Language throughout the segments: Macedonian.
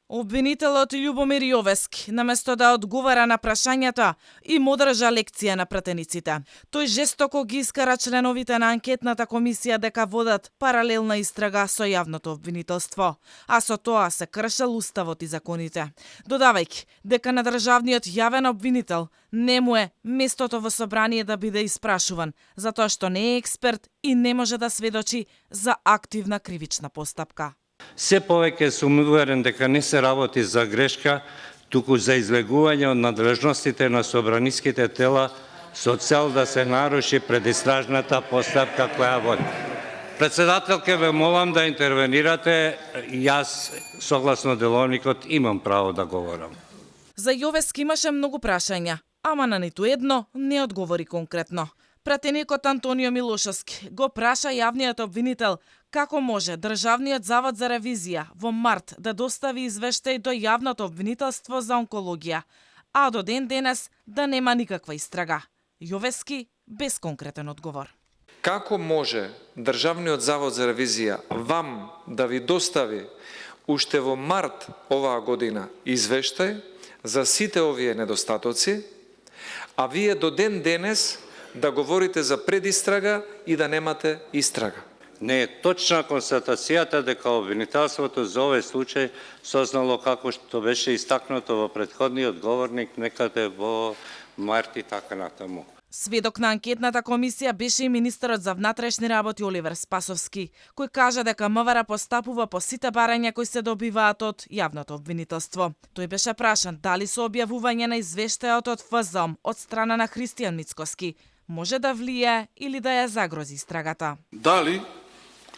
Обвинителот Љубомир Јовески, наместо да одговара на прашањата, им одржа лекција на пратениците. Тој жестоко ги искара членовите на анкетната комисија дека водат паралелна истрага со јавното обвинителство, а со тоа се кршел уставот и законите, додавајќи дека на државниот јавен обвинител не му е местото во собрание да биде испрашуван, затоа што не е експерт и не може да сведочи за активна кривична постапка. Се повеќе сум уверен дека не се работи за грешка, туку за излегување од надлежностите на собраниските тела со цел да се наруши предистражната постапка која води. Председателке, ве молам да интервенирате, јас согласно деловникот имам право да говорам. За Јовески имаше многу прашања, ама на ниту едно не одговори конкретно. Пратеникот Антонио Милошевски го праша јавниот обвинител како може Државниот завод за ревизија во март да достави извештај до јавното обвинителство за онкологија, а до ден денес да нема никаква истрага. Јовески без конкретен одговор. Како може Државниот завод за ревизија вам да ви достави уште во март оваа година извештај за сите овие недостатоци, а вие до ден денес да говорите за предистрага и да немате истрага? Не е точна констатацијата дека обвинителството за овој случај сознало, како што беше истакнато во претходниот говорник, некаде во март и така натаму. Сведок на анкетната комисија беше и министерот за внатрешни работи Оливер Спасовски, кој кажа дека МВР постапува по сите барања кои се добиваат од јавното обвинителство. Тој беше прашан дали со објавување на извештајот од ФЗОМ од страна на Христијан Мицкоски може да влие или да ја загрози истрагата. Дали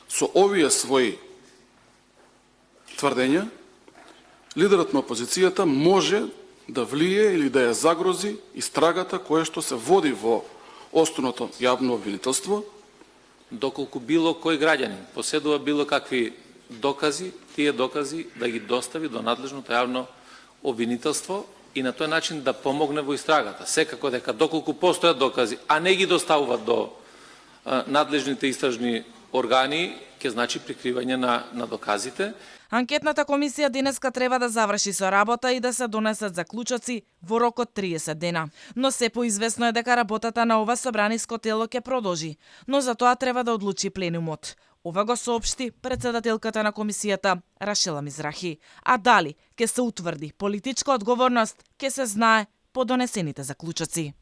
со овие своји тврдења лидерот на опозицијата може да влие или да ја загрози истрагата која што се води во основното јавно обвинителство? Доколку било кој граѓанин поседува било какви докази, тие докази да ги достави до надлежното јавно обвинителство и на тој начин да помогне во истрагата. Секако дека доколку постојат докази, а не ги доставуваат до надлежните истражни органи, ќе значи прикривање на доказите. Анкетната комисија денеска треба да заврши со работа и да се донесат заклучоци во рок од 30 дена. Но се поизвестно е дека работата на ова собраниско тело ќе продолжи, но за тоа треба да одлучи пленумот. Ова го соопшти председателката на комисијата Рашела Мизрахи. А дали ќе се утврди политичка одговорност, ќе се знае по донесените заклучоци.